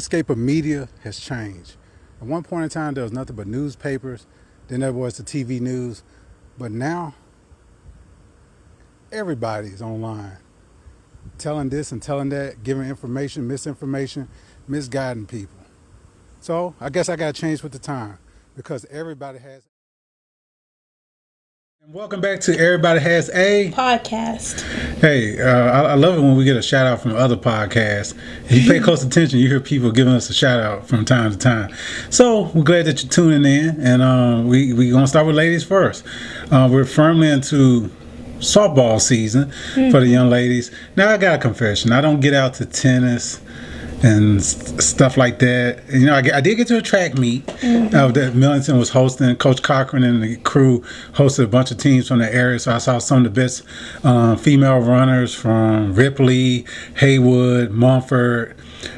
landscape of media has changed. At one point in time, there was nothing but newspapers. Then there was the TV news. But now, everybody's online, telling this and telling that, giving information, misinformation, misguiding people. So I guess I got to change with the time because everybody has. And welcome back to Everybody Has a Podcast. Hey, I love it when we get a shout out from other podcasts. If you pay close attention, you hear people giving us a shout out from time to time. So we're glad that you're tuning in, and we're going to start with ladies first. We're firmly into softball season for the young ladies. Now I got a confession. I don't get out to tennis and stuff like that. You know, I did get to a track meet that Millington was hosting. Coach Cochran and the crew hosted a bunch of teams from the area, so I saw some of the best female runners from Ripley, Haywood, Mumford,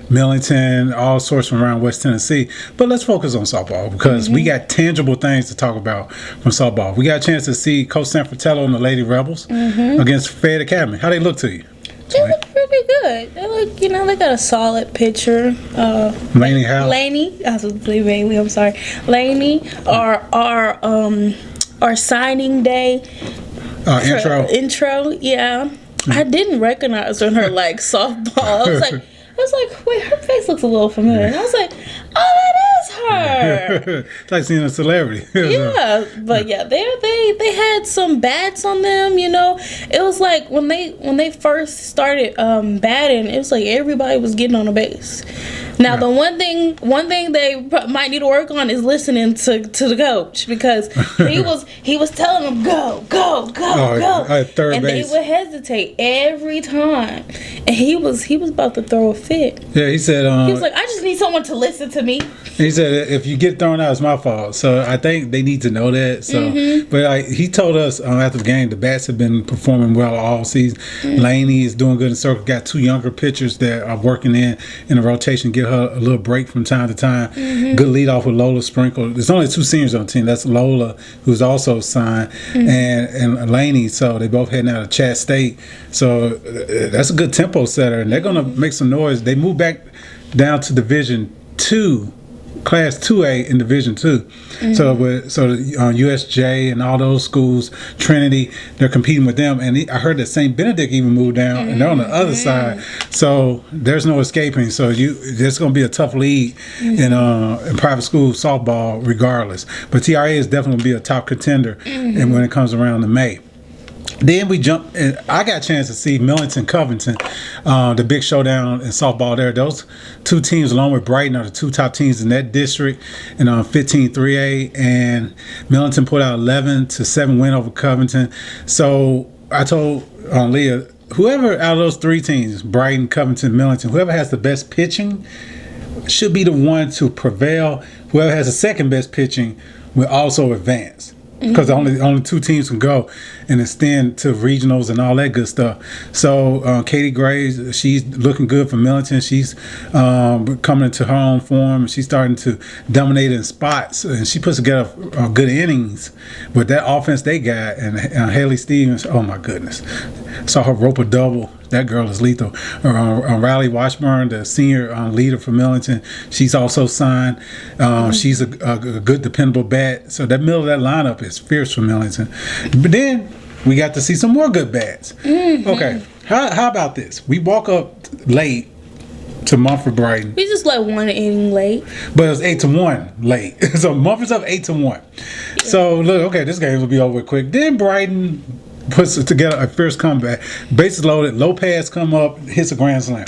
Millington, all sorts from around West Tennessee. But let's focus on softball because we got tangible things to talk about from softball. We got a chance to see Coach Sanfratello and the Lady Rebels against Fayette Academy. How they look to you? They look pretty good. They look, they got a solid pitcher. Laney Howe. Laney, I was going to say Bailey, I'm sorry. Laney, our signing day. Intro, yeah. I didn't recognize her softball. I was like, wait, her face looks a little familiar. And I was like, oh, that is her. It's like seeing a celebrity. Yeah, but yeah, they had some bats on them. It was like when they first started batting, it was like everybody was getting on a base. Now the one thing they might need to work on is listening to the coach because he was telling them go at third and base. They would hesitate every time, and he was about to throw a fit. Yeah, he said he was like, I just need someone to listen to me. He said if you get thrown out, it's my fault. So I think they need to know that. So, but he told us after the game the bats have been performing well all season. Laney is doing good in the circle. Got two younger pitchers that are working in the rotation. Give her a little break from time to time. Good lead off with Lola Sprinkle. There's only two seniors on the team. That's Lola, who's also signed, and Laney. So they both heading out of Chat State. So that's a good tempo setter, and they're gonna make some noise. They move back down to Division 2. Class 2A in Division 2. So USJ and all those schools, Trinity, they're competing with them. And I heard that St. Benedict even moved down, and they're on the other side. So there's no escaping. So there's going to be a tough league in private school softball regardless. But TRA is definitely going to be a top contender and when it comes around to May. Then we jump, and I got a chance to see Millington Covington, the big showdown in softball there. Those two teams, along with Brighton, are the two top teams in that district, and 15-3A. And Millington put out 11-7 win over Covington. So I told Liyah, whoever out of those three teams, Brighton, Covington, Millington, whoever has the best pitching should be the one to prevail. Whoever has the second best pitching will also advance. Because only two teams can go and extend to regionals and all that good stuff. So Katie Graves, she's looking good for Millington. She's coming into her own form. She's starting to dominate in spots, and she puts together good innings with that offense they got. And Haley Stevens, oh my goodness, saw her rope a double. That girl is lethal. Riley Washburn, the senior leader for Millington, she's also signed. She's a good, dependable bat. So that middle of that lineup is fierce for Millington. But then we got to see some more good bats. Okay, how about this? We walk up late to Mumford Brighton. We just like one inning late. But it was 8-1 late. So Mumford's up 8-1. Yeah. So look, okay, this game will be over quick. Then Brighton puts together a fierce comeback. Bases loaded, Lopez come up, hits a grand slam.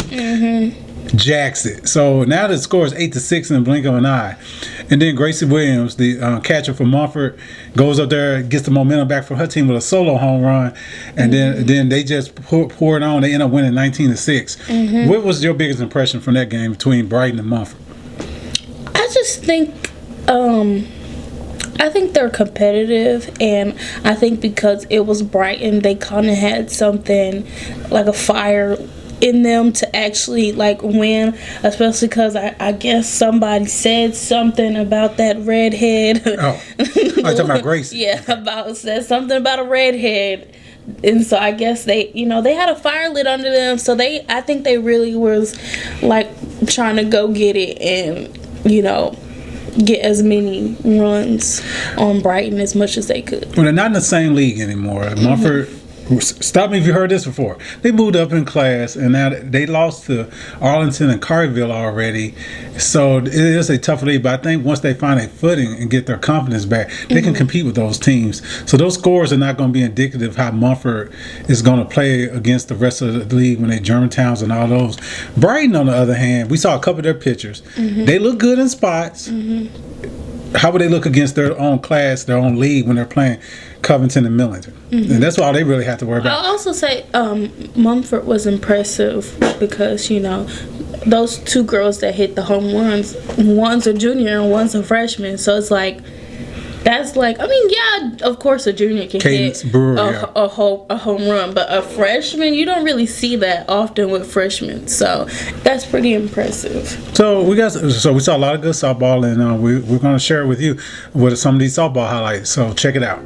Jacks it. So now the score is 8-6 in the blink of an eye. And then Gracie Williams, the catcher for Mumford, goes up there, gets the momentum back for her team with a solo home run. And then they just pour it on. They end up winning 19-6. What was your biggest impression from that game between Brighton and Mumford? I just think they're competitive, and I think because it was Brighton, they kind of had something like a fire in them to actually win, especially because I guess somebody said something about that redhead. Oh, you're talking about Gracie. Yeah, said something about a redhead. And so I guess they had a fire lit under them. So I think they really was trying to go get it and, get as many runs on Brighton as much as they could. Well, they're not in the same league anymore. Mumford, stop me if you heard this before. They moved up in class, and now they lost to Arlington and Collierville already. So it is a tough league, but I think once they find a footing and get their confidence back, they can compete with those teams. So those scores are not going to be indicative of how Mumford is going to play against the rest of the league when they Germantowns and all those. Brighton, on the other hand, we saw a couple of their pictures. They look good in spots. How would they look against their own class, their own league, when they're playing Covington and Millington? And that's all they really have to worry about. I'll also say Mumford was impressive because, those two girls that hit the home runs, one's a junior and one's a freshman. So it's like, that's like, of course a junior can Cadence hit Brewer, a home run, but a freshman, you don't really see that often with freshmen. So that's pretty impressive. So we saw a lot of good softball, and we're going to share it with you with some of these softball highlights. So check it out.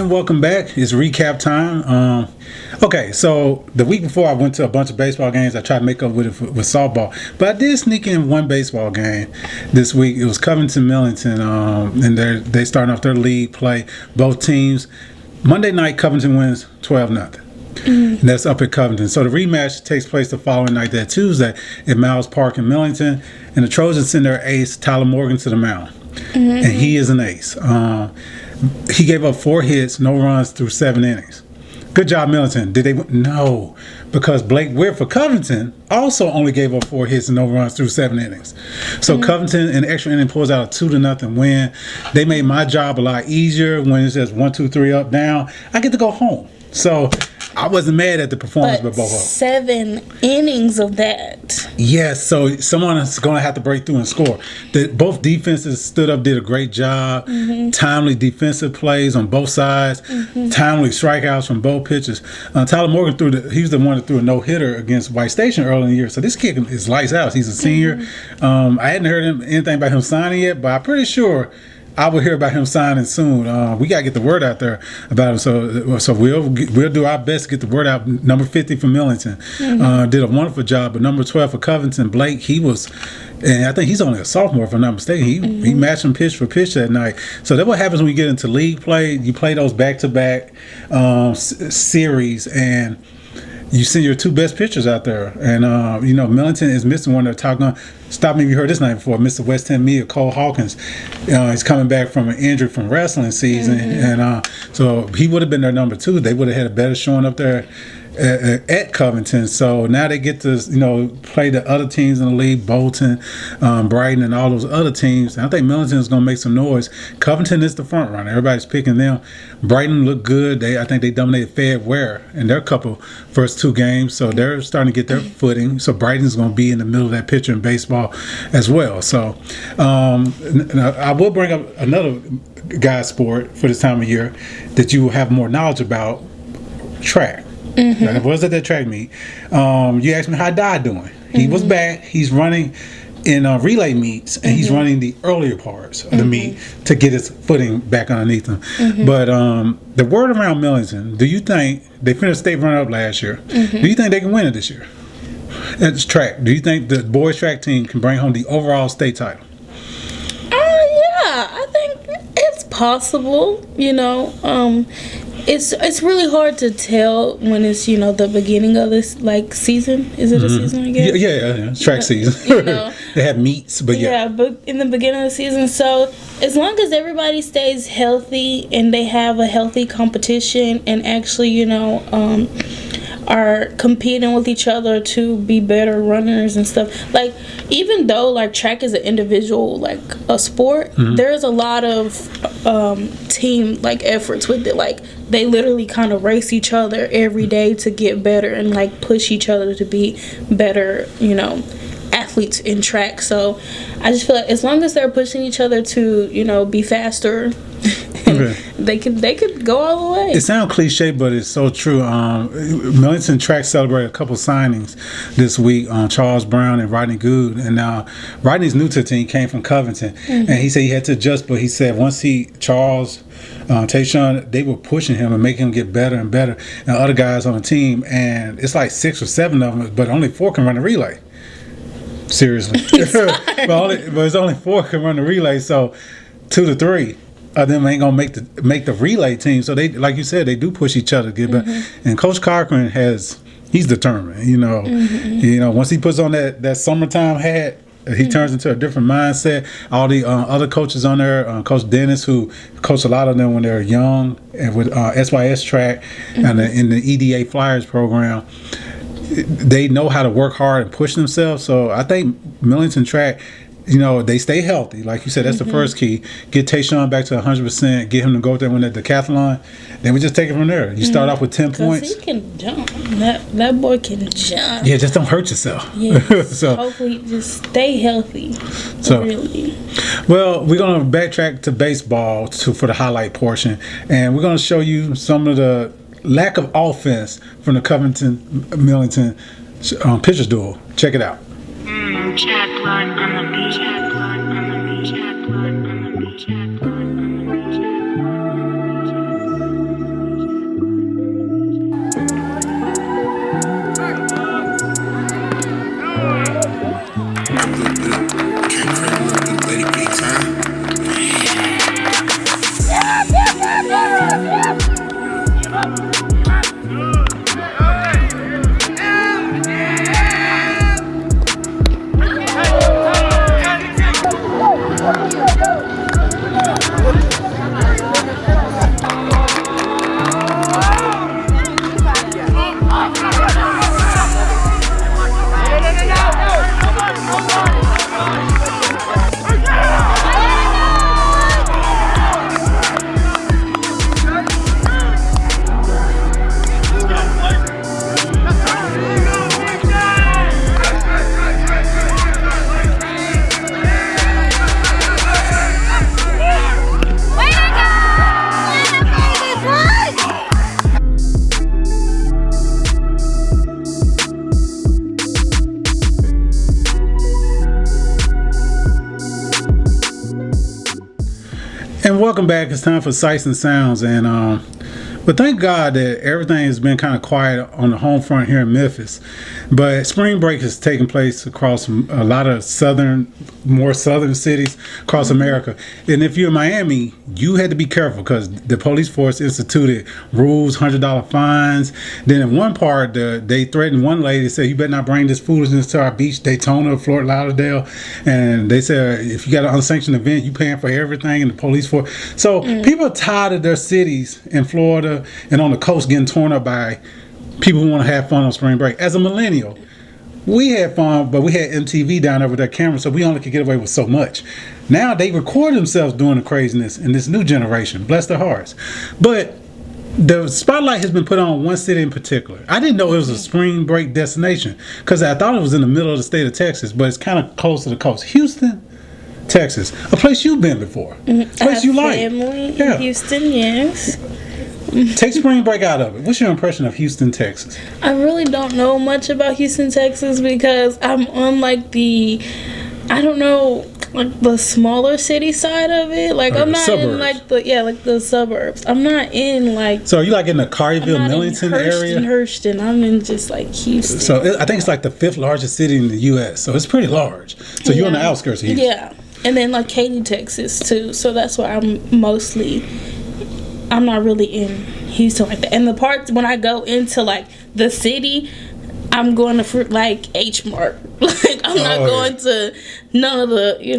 Welcome back. It's recap time. Okay, so the week before I went to a bunch of baseball games. I tried to make up with it with softball, but I did sneak in one baseball game this week. It was Covington Millington, and they starting off their league play. Both teams Monday night, Covington wins 12-0. And that's up at Covington. So the rematch takes place the following night, that Tuesday, at Miles Park in Millington. And the Trojans send their ace, Tyler Morgan, to the mound. And he is an ace. He gave up 4 hits, no runs through 7 innings. Good job, Millington. Did they win? No, because Blake Weir for Covington also only gave up 4 hits and no runs through 7 innings. So Covington in the extra inning pulls out a 2-0 win. They made my job a lot easier when it says 1, 2, 3 up, down. I get to go home. So I wasn't mad at the performance by both of them. 7 innings of that. Yes, so someone is going to have to break through and score. Both defenses stood up, did a great job. Timely defensive plays on both sides. Timely strikeouts from both pitchers. Tyler Morgan he was the one that threw a no-hitter against White Station early in the year. So this kid is lights out. He's a senior. I hadn't heard anything about him signing yet, but I'm pretty sure I will hear about him signing soon. We got to get the word out there about him. So we'll do our best to get the word out. Number 50 for Millington did a wonderful job. But number 12 for Covington, Blake, he was, and I think he's only a sophomore if I'm not mistaken. He matched him pitch for pitch that night. So that's what happens when you get into league play. You play those back-to-back series, and you send your 2 best pitchers out there. And, Millington is missing one of their top guns. Stop me if you heard this name before. Mr. West End Media, Cole Hawkins. He's coming back from an injury from wrestling season. And so he would have been their number 2. They would have had a better showing up there at Covington. So now they get to, play the other teams in the league, Bolton, Brighton, and all those other teams. And I think Millington is going to make some noise. Covington is the front runner. Everybody's picking them. Brighton looked good. I think they dominated Fed Ware in their first 2 games. So they're starting to get their footing. So Brighton's going to be in the middle of that picture in baseball as well. So I will bring up another guy sport for this time of year that you will have more knowledge about, track. I was at that track meet. You asked me how Di doing. He was back. He's running in relay meets, and he's running the earlier parts of the meet to get his footing back underneath him. But the word around Millington, do you think they finished state runner-up last year? Do you think they can win it this year? At this track, do you think the boys track team can bring home the overall state title? Yeah, I think it's possible. It's really hard to tell when it's the beginning of this season. Is it a season? I guess. Yeah. Track season. They have meets, but yeah, but in the beginning of the season. So as long as everybody stays healthy and they have a healthy competition and actually are competing with each other to be better runners and stuff. Even though track is an individual a sport, there's a lot of team efforts with it. They literally kind of race each other every day to get better and push each other to be better, athletes in track. So I just feel like as long as they're pushing each other to be faster, they could go all the way. It sounds cliche, but it's so true. Millington Track celebrated a couple signings this week. Charles Brown and Rodney Good, and Rodney's new to the team, came from Covington, and he said he had to adjust, but he said once Charles, Tayshawn, they were pushing him and making him get better and better, and other guys on the team, and it's 6 or 7 of them, but only 4 can run a relay. Seriously, but it's only 4 can run the relay, so 2 to 3 of them ain't gonna make the relay team. So they, like you said, they do push each other to get better. And Coach Cochran he's determined. Once he puts on that summertime hat, he turns into a different mindset. All the other coaches on there, Coach Dennis, who coached a lot of them when they were young, and with SYS track and in the EDA Flyers program. They know how to work hard and push themselves. So I think Millington Track, they stay healthy. Like you said, that's the first key. Get Tayshawn back to 100%. Get him to go out there and win that decathlon. Then we just take it from there. You start off with 10 points. He can jump. That boy can jump. Yeah, just don't hurt yourself. Yes. So hopefully just stay healthy. So really. Well, we're going to backtrack to baseball for the highlight portion. And we're going to show you some of the lack of offense from the Covington Millington pitchers duel. Check it out. And welcome back. It's time for Sights and Sounds. And but thank God that everything has been kind of quiet on the home front here in Memphis. But spring break is taking place across a lot of more southern cities across America. And if you're in Miami, you had to be careful because the police force instituted rules, $100 fines. Then in one part, they threatened one lady, said, "You better not bring this foolishness to our beach, Daytona, Fort Lauderdale." And they said, if you got an unsanctioned event, you paying for everything. And the police force. So people are tired of their cities in Florida and on the coast getting torn up by people who want to have fun on spring break. As a millennial, we had fun, but we had MTV down there with their cameras, so we only could get away with so much. Now they record themselves doing the craziness in this new generation. Bless their hearts. But the spotlight has been put on one city in particular. I didn't know it was a spring break destination because I thought it was in the middle of the state of Texas, but it's kind of close to the coast. Houston, Texas, a place you've been before, a place you like. Family in Houston, yes. Take spring break out of it. What's your impression of Houston, Texas? I really don't know much about Houston, Texas because I'm on like the smaller city side of it. Like I'm not suburbs. in like the suburbs. I'm not in like. So are you like in the Collierville, Millington area? Hurston. I'm in just like Houston. So I think it's like the 5th largest city in the U.S. So it's pretty large. So you're on the outskirts of Houston. Yeah, and then like Katy, Texas too. So that's where I'm not really in Houston like that. And the parts when I go into like the city, I'm going to like H Mart. Like I'm not going to none of the, Yeah.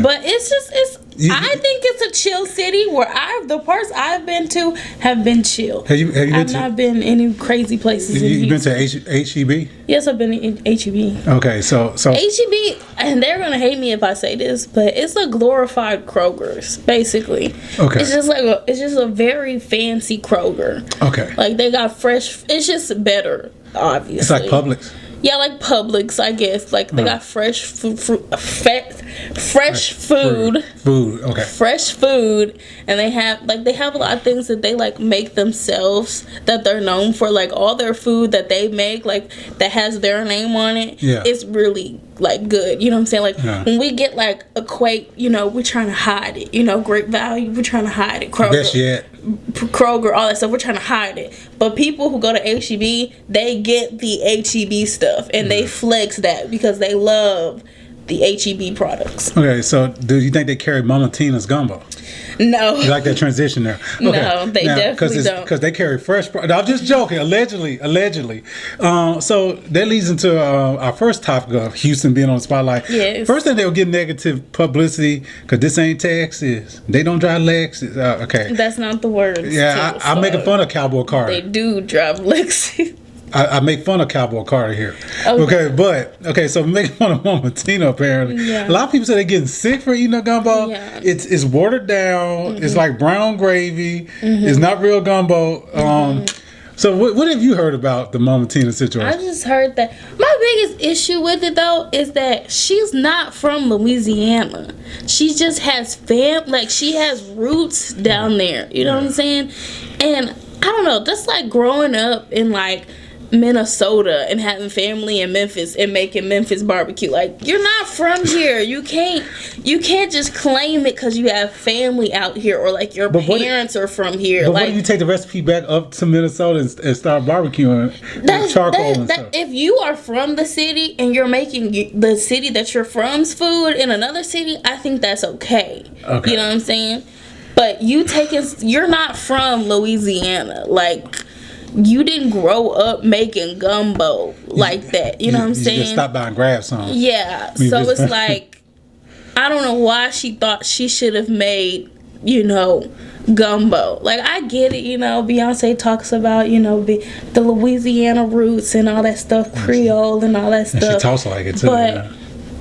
But I think it's a chill city where the parts I've been to have been chill. Have you I've not been any crazy places. You've been to HEB? Yes, I've been in HEB. Okay, so HEB, and they're gonna hate me if I say this, but it's a glorified Kroger's basically. Okay, it's just a very fancy Kroger. Okay, like they got fresh. It's just better, obviously. It's like Publix. Yeah, like Publix, I guess. Like they got fresh food, okay. Fresh food, and they have a lot of things that they like make themselves that they're known for. Like all their food that they make, like that has their name on it. Yeah, it's really like good. You know what I'm saying? Like when we get like Equate, we're trying to hide it. Great Value, we're trying to hide it. Kroger, best yet. Kroger, all that stuff, we're trying to hide it. But people who go to HEB, they get the HEB stuff and they flex that because they love the HEB products. Okay, so do you think they carry Mama Tina's gumbo? No. You like that transition there? Okay. No, they definitely don't. Because they carry fresh. I'm just joking. Allegedly. So that leads into our first topic of Houston being on the spotlight. Yes. First thing, they'll get negative publicity because this ain't Texas. They don't drive Lexus. Okay. That's not the word. Yeah, I'm making fun of Cowboy Carter. They do drive Lexus. I make fun of Cowboy Carter here. Okay, so making fun of Mama Tina apparently. Yeah. A lot of people say they're getting sick for eating a gumbo. Yeah. It's watered down. It's like brown gravy. It's not real gumbo. So what have you heard about the Mama Tina situation? I just heard that my biggest issue with it though is that she's not from Louisiana. She just has she has roots down there. You know what I'm saying? And I don't know, just like growing up in like Minnesota and having family in Memphis and making Memphis barbecue. Like, you're not from here. You can't just claim it because you have family out here or like your parents are from here. But what if you take the recipe back up to Minnesota and start barbecuing with charcoal and stuff? If you are from the city and you're making the city that you're from's food in another city, I think that's okay. You know what I'm saying? But you're not from Louisiana. Like, you didn't grow up making gumbo like that. You know what I'm saying? You just stop by and grab some. Yeah. So it's like, I don't know why she thought she should have made, gumbo. Like, I get it, Beyonce talks about, the Louisiana roots and all that stuff, Creole and all that stuff. And she talks like it too.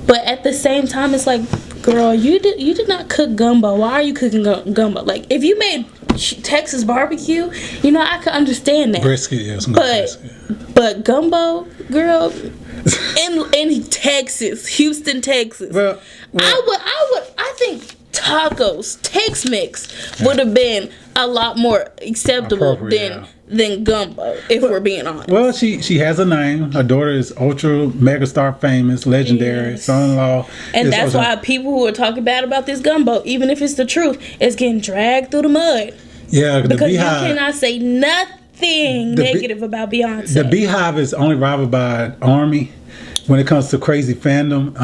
But at the same time, it's like, girl, you did not cook gumbo. Why are you cooking gumbo? Like, if you made Texas barbecue, I could understand that. Brisket, yes. But gumbo, girl, in Texas, Houston, Texas, I think tacos, Tex-Mex would have been a lot more acceptable than gumbo, if we're being honest. Well, she has a name. Her daughter is ultra megastar famous, legendary. Yes. Son-in-law. And that's why people who are talking bad about this gumbo, even if it's the truth, is getting dragged through the mud. Yeah, because you cannot say nothing negative about Beyonce. The Beehive is only rivaled by Army when it comes to crazy fandom,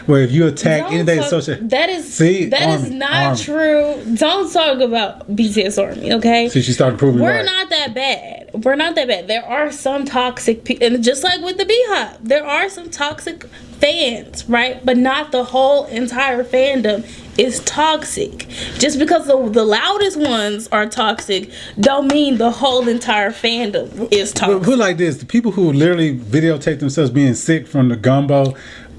where if you attack anything social, that is not true. Don't talk about BTS Army, okay? See, she started proving we're not that bad. We're not that bad. There are some toxic people, and just like with the Beehive, there are some toxic fans, right? But not the whole entire fandom is toxic. Just because the loudest ones are toxic don't mean the whole entire fandom is toxic. Put it like this: the people who literally videotape themselves being sick from the gumbo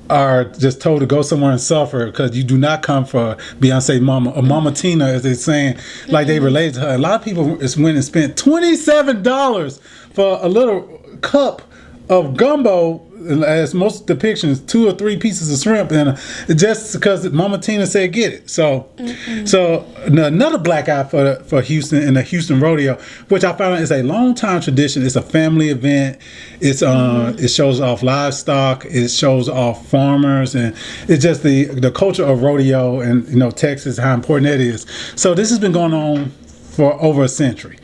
are just told to go somewhere and suffer, because you do not come for Beyonce mama or Mama Tina, as they're saying, like they relate to her. A lot of people went and spent $27 for a little cup of gumbo, as most depictions, 2 or 3 pieces of shrimp, and just because Mama Tina said get it. So another black eye for Houston and the Houston Rodeo, which I found is a long time tradition. It's a family event. It's it shows off livestock. It shows off farmers, and it's just the culture of rodeo and Texas, how important that is. So this has been going on for over a century.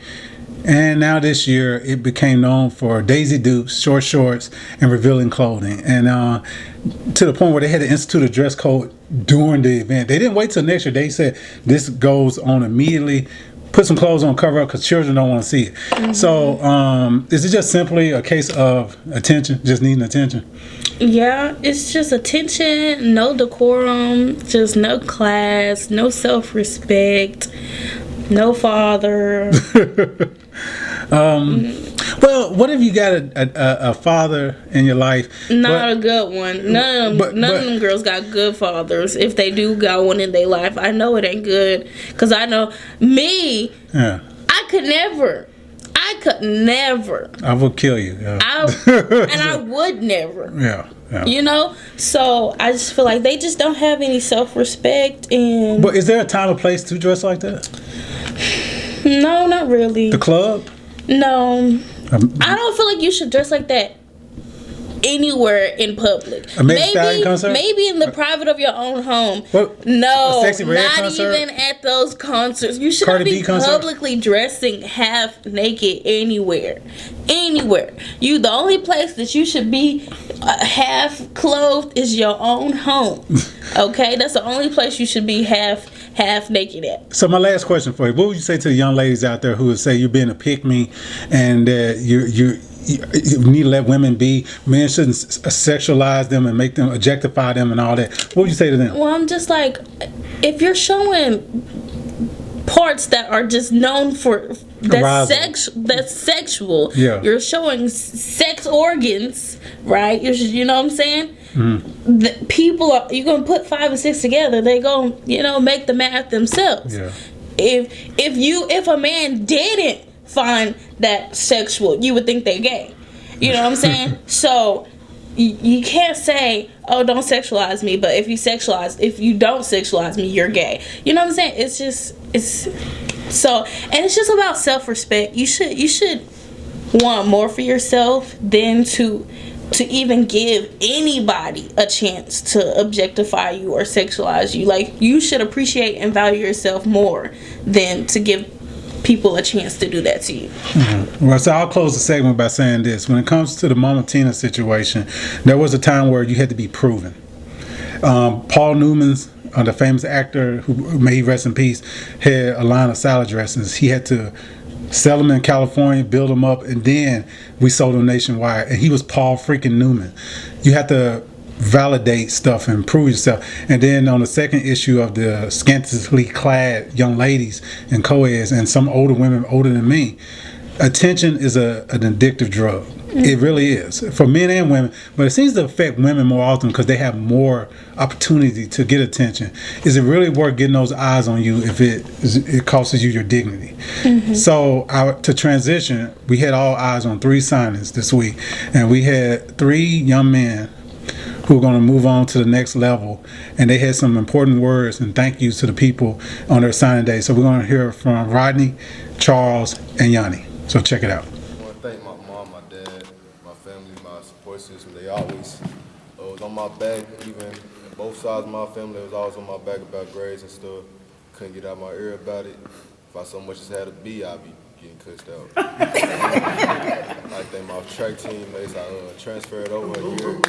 And now this year, it became known for Daisy Dukes, short shorts, and revealing clothing. And to the point where they had to institute a dress code during the event. They didn't wait till next year. They said this goes on immediately. Put some clothes on, cover up, because children don't want to see it. Mm-hmm. So is it just simply a case of attention, just needing attention? Yeah, it's just attention, no decorum, just no class, no self-respect, no father. Well, what if you got a father in your life? Not a good one. None of them girls got good fathers. If they do got one in their life, I know it ain't good. Because I know me, I could never. I will kill you. Yeah. I would never. Yeah. So I just feel like they just don't have any self-respect. But is there a time or place to dress like that? No, not really. The club? No. I don't feel like you should dress like that anywhere in public. Maybe in the private of your own home. What? No, a Sexy Red not concert? even at those concerts. You shouldn't be publicly dressing half naked anywhere. The only place that you should be half clothed is your own home. Okay, that's the only place you should be half naked at. So my last question for you: what would you say to the young ladies out there who would say you're being a pick-me and you need to let women be? Men shouldn't sexualize them and make them objectify them and all that. What would you say to them? Well, I'm just like, if you're showing parts that are just known for that's sexual, you're showing sex organs, right? You know what I'm saying? Mm-hmm. The people you're gonna put 5 and 6 together. They gonna make the math themselves. Yeah. If a man didn't find that sexual, you would think they're gay. You know what I'm saying? So you can't say, oh, don't sexualize me, but if you don't sexualize me, you're gay. You know what I'm saying? It's just about self-respect. You should want more for yourself than to even give anybody a chance to objectify you or sexualize you. Like, you should appreciate and value yourself more than to give people a chance to do that to you. Mm-hmm. Well, so I'll close the segment by saying this. When it comes to the Mama Tina situation, there was a time where you had to be proven. Paul Newman's, the famous actor who may he rest in peace, had a line of salad dressings. He had to sell them in California, build them up, and then we sold them nationwide. And he was Paul freaking Newman. You have to validate stuff and prove yourself. And then on the second issue of the scantily clad young ladies and co-eds and some older women older than me, attention is an addictive drug. It really is, for men and women, but it seems to affect women more often because they have more opportunity to get attention. Is it really worth getting those eyes on you if it costs you your dignity? Mm-hmm. So to transition, we had all eyes on 3 signings this week, and we had 3 young men who are going to move on to the next level. And they had some important words and thank yous to the people on their signing day. So we're going to hear from Rodney, Charles, and Yanni. So check it out. I want to thank my mom, my dad, my family, my support system. They always was on my back, even both sides of my family was always on my back about grades and stuff. Couldn't get out my ear about it. If I so much as had a B, I'd be getting cussed out. I think my track teammates, I transferred over a year.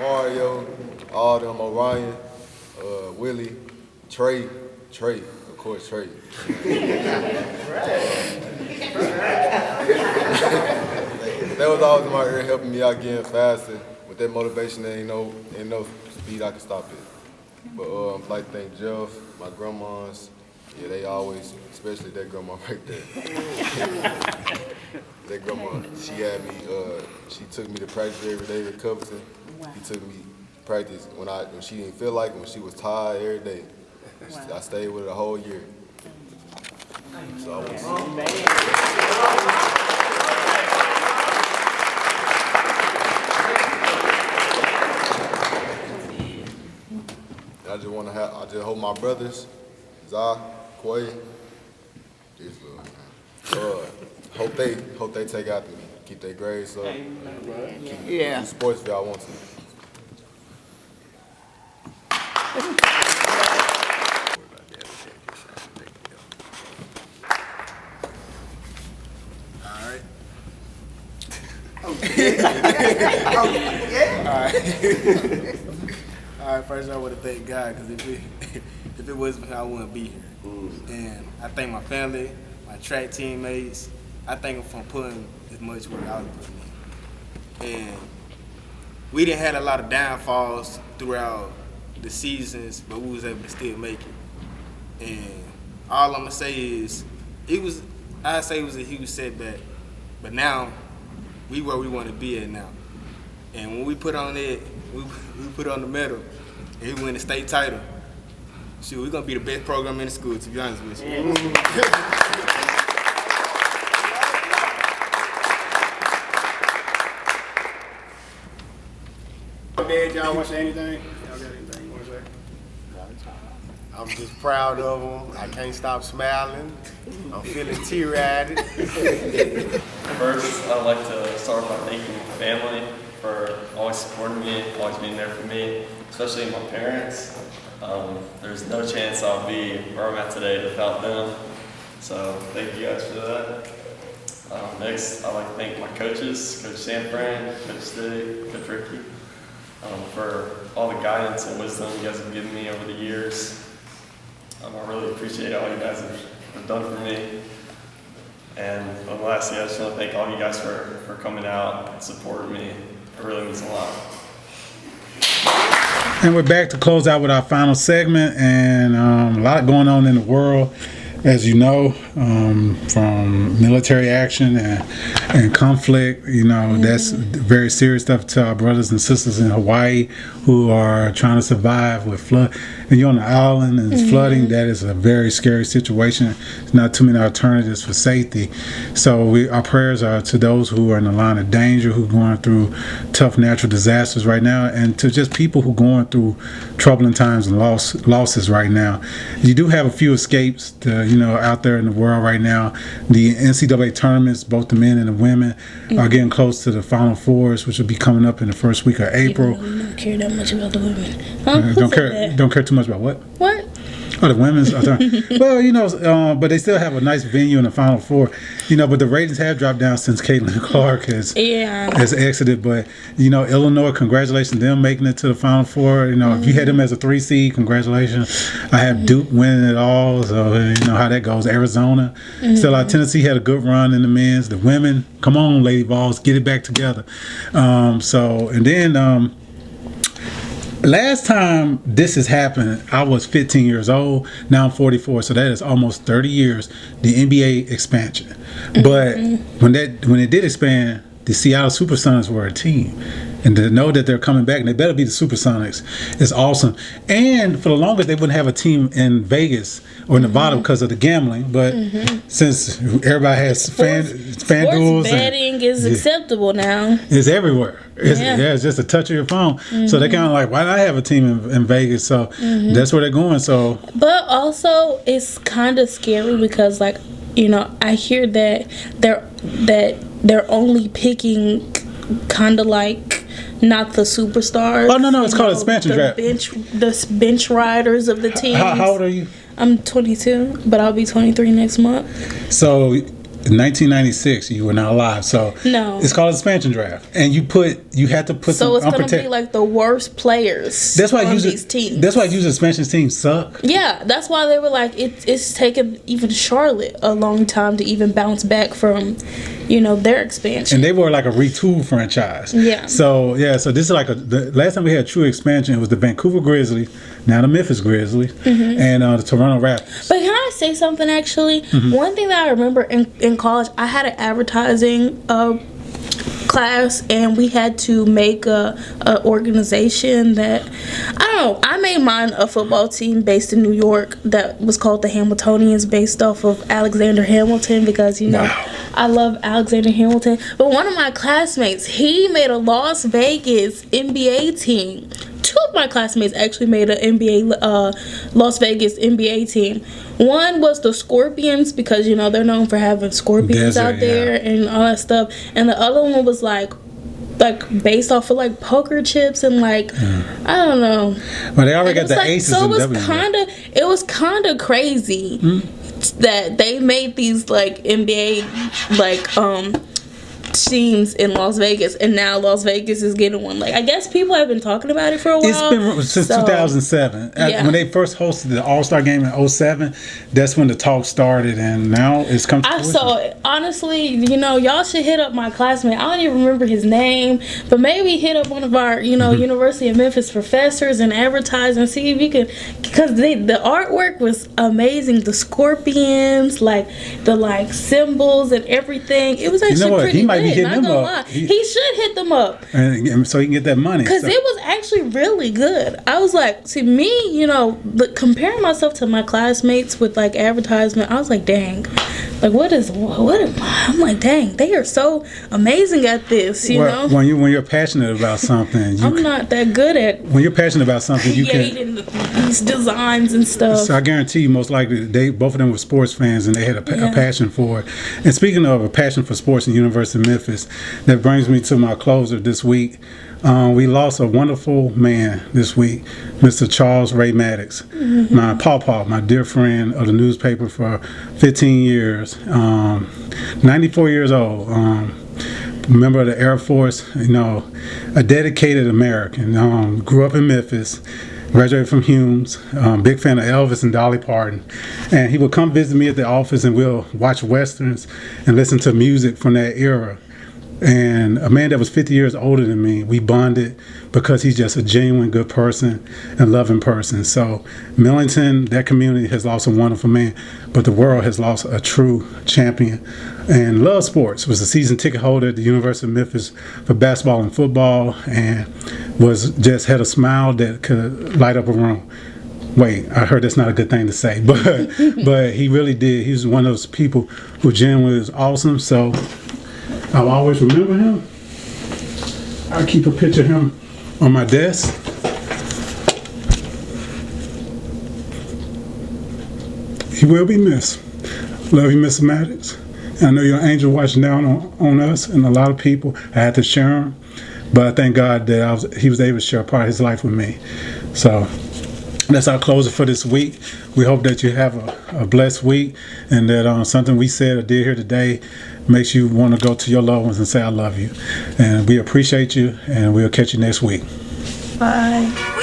Mario, all them, Orion, Willie, Trey, of course, Trey. That was always in my ear, helping me out getting faster. With that motivation, there ain't no speed I can stop it. But I'd like to thank Jeff, my grandmas. Yeah, they always, especially that grandma right there. That grandma, she had me. She took me to practice every day with Covington. Wow. He took me to practice when she didn't feel like it, when she was tired every day. Wow. I stayed with her the whole year. So I I just hope my brothers, Zah, Quay, hope they take after me, keep their grades up, keep sports if y'all want to. All right, first I want to thank God, because if it wasn't for him, I wouldn't be here. And I thank my family, my track teammates. I thank them for putting as much work I was putting in. And we didn't have a lot of downfalls throughout the seasons, but we was able to still make it. And all I'm gonna say is, I'd say it was a huge setback, but now we where we want to be at now. And when we put on it, we put on the medal, and we win the state title. Shoot, we're gonna be the best program in the school, to be honest with you. Dad, y'all want to say anything? Y'all got anything you want to say? I'm just proud of them. I can't stop smiling. I'm feeling teary-eyed. First, I'd like to start by thanking my family for always supporting me, always being there for me, especially my parents. There's no chance I'll be where I'm at today without them. So thank you guys for that. Next, I'd like to thank my coaches, Coach Sanfran, Coach Stick, Coach Ricky, for all the guidance and wisdom you guys have given me over the years. I really appreciate all you guys have done for me. And lastly, I just want to thank all you guys for coming out and supporting me. It really means a lot. And we're back to close out with our final segment, and a lot going on in the world, as you know, from military action and conflict. You know, that's very serious stuff to our brothers and sisters in Hawaii who are trying to survive with flood. And you're on the island and it's flooding. That is a very scary situation. There's not too many alternatives for safety. So our prayers are to those who are in the line of danger, who are going through tough natural disasters right now, and to just people who are going through troubling times and losses right now. You do have a few escapes out there in the world right now. The NCAA tournaments, both the men and the women, are getting close to the Final Fours, which will be coming up in the first week of April. I don't care that much about the women. Don't care too much about what? What? Oh, the women's. Well, but they still have a nice venue in the Final Four. But the ratings have dropped down since Caitlin Clark has exited. But Illinois, congratulations to them making it to the Final Four. If you had them as a 3 seed, congratulations. I have Duke winning it all, so you know how that goes. Arizona, still out. Tennessee had a good run in the men's. The women, come on, Lady Vols, get it back together. Last time this has happened, I was 15 years old. Now I'm 44, so that is almost 30 years. The NBA expansion, but when it did expand, the Seattle SuperSonics were a team, and to know that they're coming back, and they better be the Supersonics, is awesome. And for the longest, they wouldn't have a team in Vegas or Nevada because of the gambling. But since everybody has FanDuels, sports betting is acceptable now. It's everywhere. It's just a touch of your phone. So they kind of like, why not have a team in Vegas? So that's where they're going. So, but also it's kind of scary because, like, you know, I hear that they're only picking kind of like not the superstars. Oh no, it's called expansion draft. The bench riders of the team. How old are you? I'm 22, but I'll be 23 next month. So in 1996, you were not alive. So no, it's called expansion draft, and you had to put. So it's gonna be like the worst players. That's why these teams. That's why user expansion teams suck. Yeah, that's why they were like it's taken even Charlotte a long time to even bounce back from, you know, their expansion. And they were like a retool franchise. Yeah. So this is like the last time we had true expansion, it was the Vancouver Grizzlies, now the Memphis Grizzlies, and the Toronto Raptors. But can I say something actually? One thing that I remember in college, I had an advertising class, and we had to make a organization that, I don't know, I made mine a football team based in New York that was called the Hamiltonians, based off of Alexander Hamilton, because, you know, I love Alexander Hamilton. But one of my classmates, he made a Las Vegas NBA team. Two of my classmates actually made an Las Vegas NBA team. One was the Scorpions, because, you know, they're known for having scorpions out there and all that stuff. And the other one was like based off of like poker chips and like I don't know. Well, they already got the aces. So it was kind of crazy that they made these like NBA like teams in Las Vegas, and now Las Vegas is getting one. Like, I guess people have been talking about it for a while. It's been since 2007. When they first hosted the All-Star game in 2007, that's when the talk started, and now it's come to So honestly, you know, y'all should hit up my classmate. I don't even remember his name, but maybe hit up one of our, you know, University of Memphis professors and advertise and see if you can, because the artwork was amazing. The scorpions, like the like symbols and everything. It was actually pretty good. Hitting them up. He should hit them up, and so he can get that money. Because it was actually really good. I was like, see, me, you know, comparing myself to my classmates with like advertisement, I was like, dang, like what am I? I'm like, dang, they are so amazing at this. You know, when you're passionate about something, I'm not that good at. When you're passionate about something, you creating these designs and stuff. So I guarantee you, most likely, both of them were sports fans, and they had a passion for it. And speaking of a passion for sports in University of Memphis, that brings me to my closer this week. We lost a wonderful man this week, Mr. Charles Ray Maddox, my pawpaw, my dear friend of the newspaper for 15 years, 94 years old, member of the Air Force, you know, a dedicated American, grew up in Memphis, graduated from Humes, big fan of Elvis and Dolly Parton, and he would come visit me at the office, and we'll watch westerns and listen to music from that era. And a man that was 50 years older than me, we bonded because he's just a genuine good person and loving person. So Millington, that community has lost a wonderful man, but the world has lost a true champion. And loved sports, was a season ticket holder at the University of Memphis for basketball and football, and had a smile that could light up a room. Wait, I heard that's not a good thing to say, but he really did. He was one of those people who genuinely was awesome. So I'll always remember him. I keep a picture of him on my desk. He will be missed. Love you, Mr. Maddox. And I know your angel watching down on us and a lot of people. I had to share him, but I thank God that he was able to share a part of his life with me. So that's our closer for this week. We hope that you have a blessed week, and that something we said or did here today makes you want to go to your loved ones and say, I love you. And we appreciate you, and we'll catch you next week. Bye.